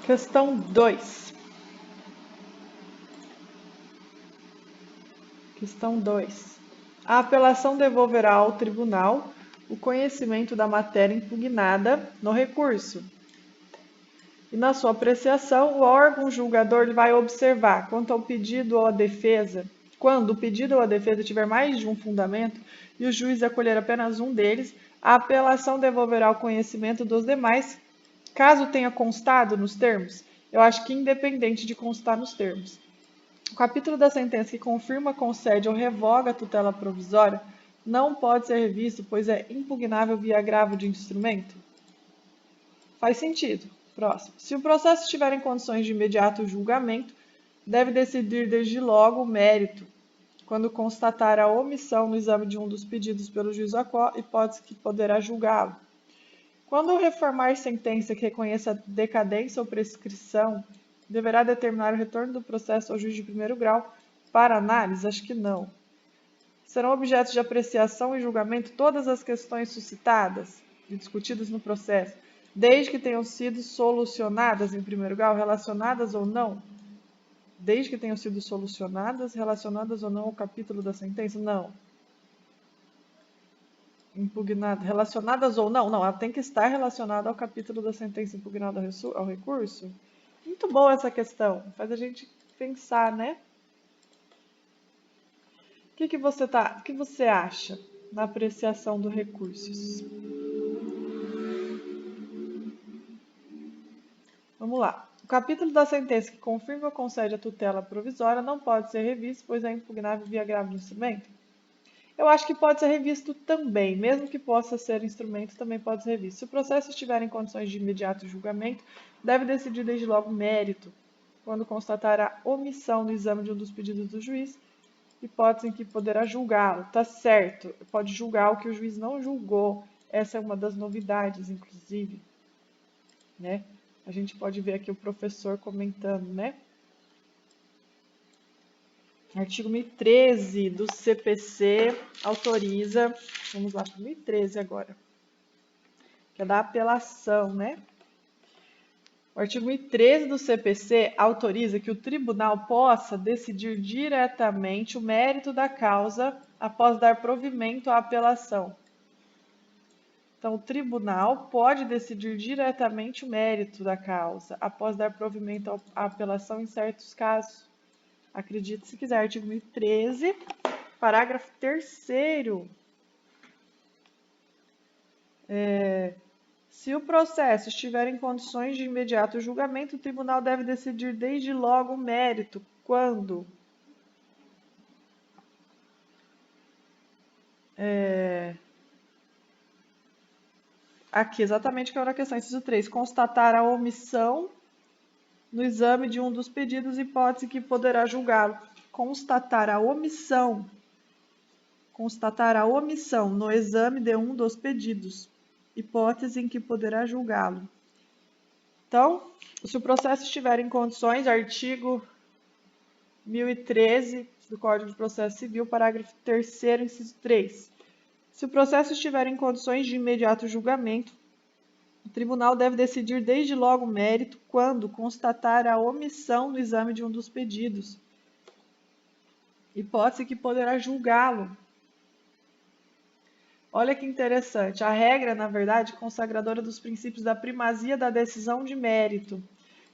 Questão 2. Questão 2. A apelação devolverá ao tribunal o conhecimento da matéria impugnada no recurso. E na sua apreciação, o órgão julgador vai observar quanto ao pedido ou à defesa, quando o pedido ou a defesa tiver mais de um fundamento e o juiz acolher apenas um deles, a apelação devolverá o conhecimento dos demais, caso tenha constado nos termos. Eu acho que independente de constar nos termos. O capítulo da sentença que confirma, concede ou revoga a tutela provisória não pode ser revisto, pois é impugnável via agravo de instrumento. Faz sentido. Próximo. Se o processo estiver em condições de imediato julgamento, deve decidir desde logo o mérito, quando constatar a omissão no exame de um dos pedidos pelo juiz a qual hipótese que poderá julgá-lo. Quando reformar sentença que reconheça decadência ou prescrição, deverá determinar o retorno do processo ao juiz de primeiro grau para análise? Acho que não. Serão objetos de apreciação e julgamento todas as questões suscitadas e discutidas no processo, desde que tenham sido solucionadas em primeiro grau, relacionadas ou não? Desde que tenham sido solucionadas, relacionadas ou não ao capítulo da sentença? Não. Impugnada, relacionadas ou não? Não, ela tem que estar relacionada ao capítulo da sentença impugnada ao recurso. Muito boa essa questão, faz a gente pensar, né? O que você acha na apreciação dos recursos? Vamos lá. O capítulo da sentença que confirma ou concede a tutela provisória não pode ser revisto, pois é impugnável via agravo de instrumento. Eu acho que pode ser revisto também, mesmo que possa ser instrumento, também pode ser revisto. Se o processo estiver em condições de imediato julgamento, deve decidir desde logo mérito, quando constatar a omissão no exame de um dos pedidos do juiz, hipótese em que poderá julgá-lo. Tá certo, pode julgar o que o juiz não julgou. Essa é uma das novidades, inclusive, né? A gente pode ver aqui o professor comentando, né? Artigo 1013 do CPC autoriza, vamos lá para o 1013 agora, que é da apelação, né? O artigo 1013 do CPC autoriza que o tribunal possa decidir diretamente o mérito da causa após dar provimento à apelação. Então, o tribunal pode decidir diretamente o mérito da causa após dar provimento à apelação em certos casos. Acredite se quiser, artigo 1013, parágrafo 3º. Se o processo estiver em condições de imediato julgamento, o tribunal deve decidir desde logo o mérito. Quando? Aqui, exatamente que era a questão, inciso 3. Constatar a omissão no exame de um dos pedidos, hipótese que poderá julgá-lo. Constatar a omissão no exame de um dos pedidos, hipótese em que poderá julgá-lo. Então, se o processo estiver em condições, artigo 1013 do Código de Processo Civil, parágrafo 3º, inciso 3. Se o processo estiver em condições de imediato julgamento, o tribunal deve decidir desde logo o mérito quando constatar a omissão no exame de um dos pedidos, hipótese que poderá julgá-lo. Olha que interessante, a regra, na verdade, consagradora dos princípios da primazia da decisão de mérito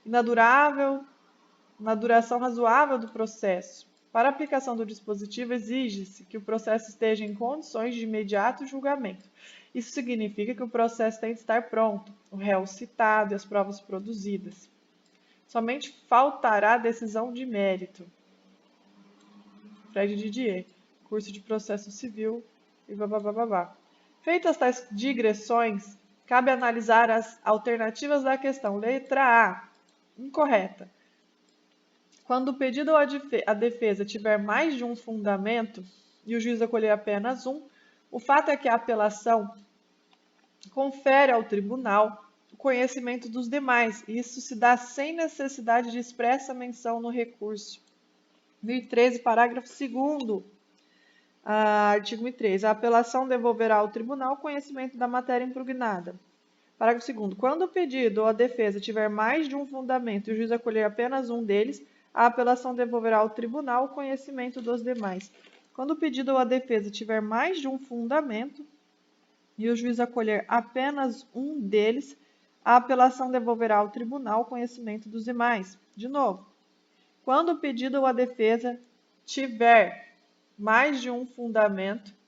e na duração razoável do processo. Para a aplicação do dispositivo, exige-se que o processo esteja em condições de imediato julgamento. Isso significa que o processo tem de estar pronto, o réu citado e as provas produzidas. Somente faltará a decisão de mérito. Fred Didier, curso de processo civil e babá. Feitas tais digressões, cabe analisar as alternativas da questão. Letra A, incorreta. Quando o pedido ou a defesa tiver mais de um fundamento e o juiz acolher apenas um, o fato é que a apelação confere ao tribunal o conhecimento dos demais, e isso se dá sem necessidade de expressa menção no recurso. 1013, parágrafo 2º, artigo 1013. A apelação devolverá ao tribunal o conhecimento da matéria impugnada. Parágrafo 2º. Quando o pedido ou a defesa tiver mais de um fundamento e o juiz acolher apenas um deles, a apelação devolverá ao tribunal o conhecimento dos demais. Quando o pedido ou a defesa tiver mais de um fundamento e o juiz acolher apenas um deles, a apelação devolverá ao tribunal o conhecimento dos demais. De novo, quando o pedido ou a defesa tiver mais de um fundamento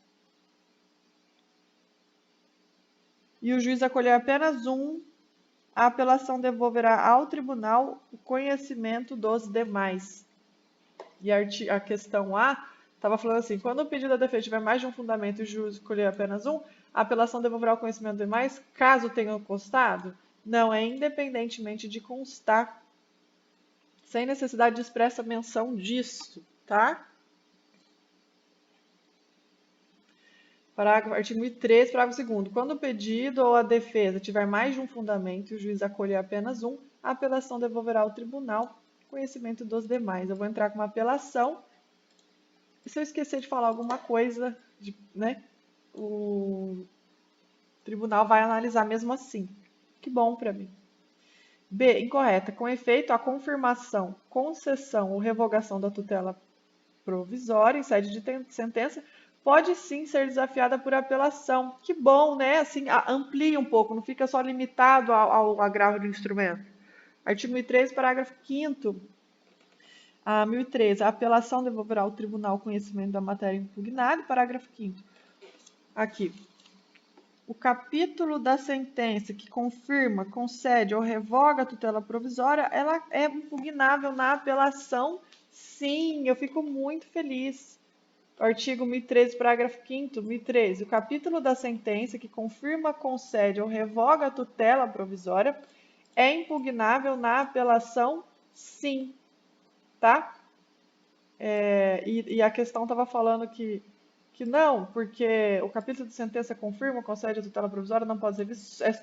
e o juiz acolher apenas um, a apelação devolverá ao tribunal o conhecimento dos demais. E a questão A estava falando assim, quando o pedido da defesa tiver mais de um fundamento e o juiz escolher apenas um, a apelação devolverá o conhecimento dos demais, caso tenha constado? Não, é independentemente de constar, sem necessidade de expressa menção disso, tá? Artigo 1013, parágrafo 2º. Quando o pedido ou a defesa tiver mais de um fundamento e o juiz acolher apenas um, a apelação devolverá ao tribunal conhecimento dos demais. Eu vou entrar com uma apelação. E se eu esquecer de falar alguma coisa, o tribunal vai analisar mesmo assim. Que bom para mim. B. Incorreta. Com efeito, a confirmação, concessão ou revogação da tutela provisória em sede de sentença pode sim ser desafiada por apelação. Que bom, né? Assim, amplia um pouco, não fica só limitado ao agravo do instrumento. Artigo 1013, parágrafo 5º. 1013. A apelação devolverá ao tribunal conhecimento da matéria impugnada. Parágrafo 5º. Aqui. O capítulo da sentença que confirma, concede ou revoga a tutela provisória, ela é impugnável na apelação. Sim, eu fico muito feliz. Artigo 1013, parágrafo 5º, 1013. O capítulo da sentença que confirma, concede ou revoga a tutela provisória é impugnável na apelação, sim. Tá? E a questão estava falando que não, porque o capítulo de sentença confirma, concede a tutela provisória, não pode ser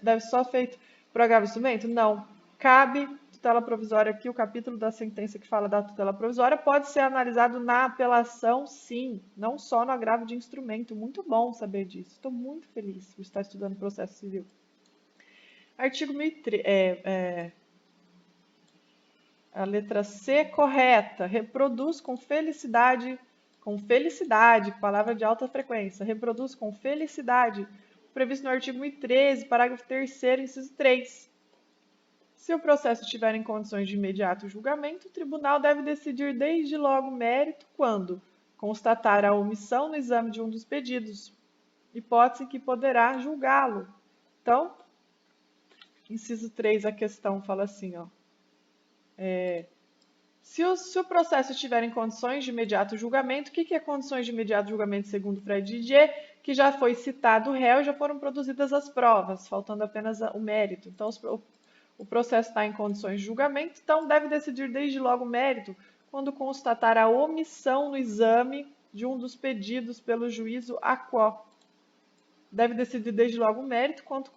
deve ser só feito por agravo de instrumento? Não. Cabe tutela provisória aqui, o capítulo da sentença que fala da tutela provisória pode ser analisado na apelação, sim, não só no agravo de instrumento. Muito bom saber disso. Estou muito feliz por estar estudando processo civil. Artigo 1013. A letra C, correta. Reproduz com felicidade, palavra de alta frequência. Reproduz com felicidade, previsto no artigo 1013, parágrafo 3º, inciso 3. Se o processo estiver em condições de imediato julgamento, o tribunal deve decidir desde logo o mérito quando constatar a omissão no exame de um dos pedidos, hipótese que poderá julgá-lo. Então, inciso 3, a questão fala assim, ó. Se o processo estiver em condições de imediato julgamento, o que é condições de imediato julgamento segundo Fred Didier? Que já foi citado o réu, já foram produzidas as provas, faltando apenas o mérito. Então, o processo está em condições de julgamento, então deve decidir desde logo o mérito quando constatar a omissão no exame de um dos pedidos pelo juízo a qual. Deve decidir desde logo o mérito quando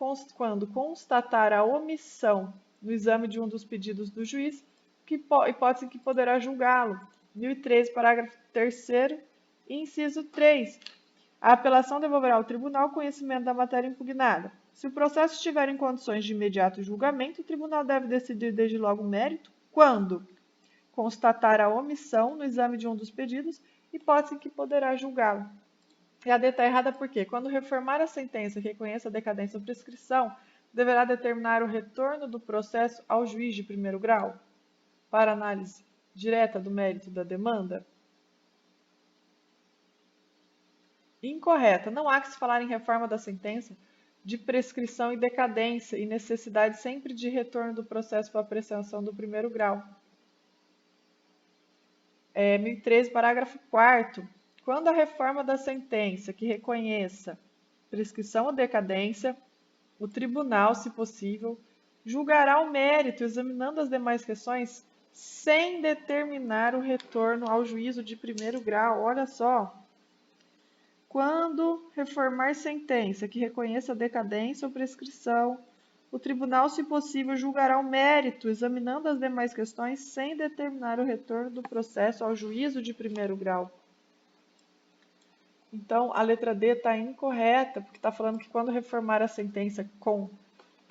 constatar a omissão no exame de um dos pedidos do juiz, hipótese que poderá julgá-lo. 1013, parágrafo 3º, inciso 3. A apelação devolverá ao tribunal conhecimento da matéria impugnada. Se o processo estiver em condições de imediato julgamento, o tribunal deve decidir desde logo o mérito quando constatar a omissão no exame de um dos pedidos, hipótese que poderá julgá-lo. E a D está errada porque, quando reformar a sentença que reconheça a decadência ou prescrição, deverá determinar o retorno do processo ao juiz de primeiro grau para análise direta do mérito da demanda? Incorreta. Não há que se falar em reforma da sentença de prescrição e decadência e necessidade sempre de retorno do processo para apreciação do primeiro grau. 1013, parágrafo 4º. Quando a reforma da sentença que reconheça prescrição ou decadência, o tribunal, se possível, julgará o mérito, examinando as demais questões, sem determinar o retorno ao juízo de primeiro grau. Olha só. Quando reformar sentença que reconheça decadência ou prescrição, o tribunal, se possível, julgará o mérito, examinando as demais questões, sem determinar o retorno do processo ao juízo de primeiro grau. Então, a letra D está incorreta, porque está falando que quando reformar a sentença com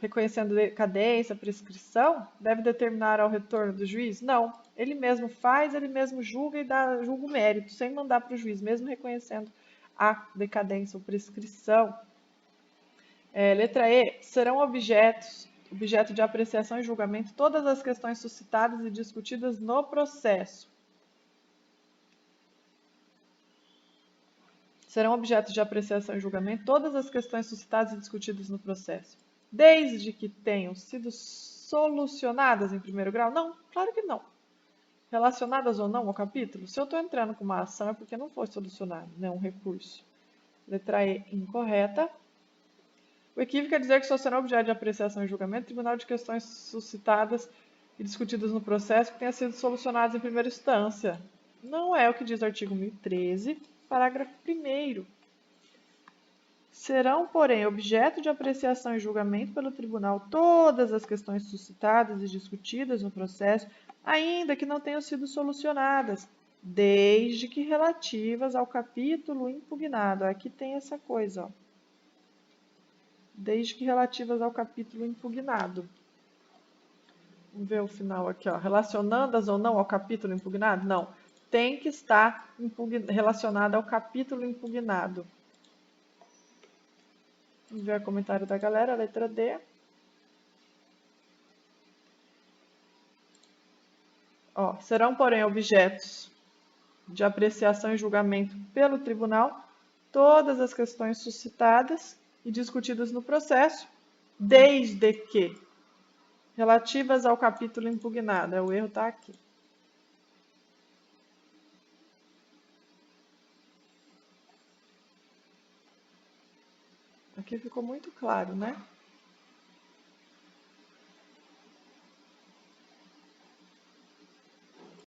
reconhecendo decadência, prescrição, deve determinar ao retorno do juiz? Não. Ele mesmo faz, ele mesmo julga e julga o mérito, sem mandar para o juiz, mesmo reconhecendo a decadência ou prescrição. Letra E. Serão objeto de apreciação e julgamento todas as questões suscitadas e discutidas no processo. Serão objeto de apreciação e julgamento todas as questões suscitadas e discutidas no processo, desde que tenham sido solucionadas em primeiro grau? Não, claro que não. Relacionadas ou não ao capítulo? Se eu estou entrando com uma ação é porque não foi solucionado, né, um recurso. Letra E, incorreta. O equívoco é dizer que só será objeto de apreciação e julgamento tribunal de questões suscitadas e discutidas no processo que tenham sido solucionadas em primeira instância. Não é o que diz o artigo 1013, parágrafo 1º. Serão, porém, objeto de apreciação e julgamento pelo tribunal todas as questões suscitadas e discutidas no processo, ainda que não tenham sido solucionadas, desde que relativas ao capítulo impugnado. Aqui tem essa coisa, ó. Desde que relativas ao capítulo impugnado. Vamos ver o final aqui, ó. Relacionadas ou não ao capítulo impugnado? Não. Tem que estar relacionada ao capítulo impugnado. Vamos ver o comentário da galera, letra D. Ó, serão, porém, objetos de apreciação e julgamento pelo tribunal todas as questões suscitadas e discutidas no processo, desde que relativas ao capítulo impugnado. O erro está aqui. Aqui ficou muito claro, né?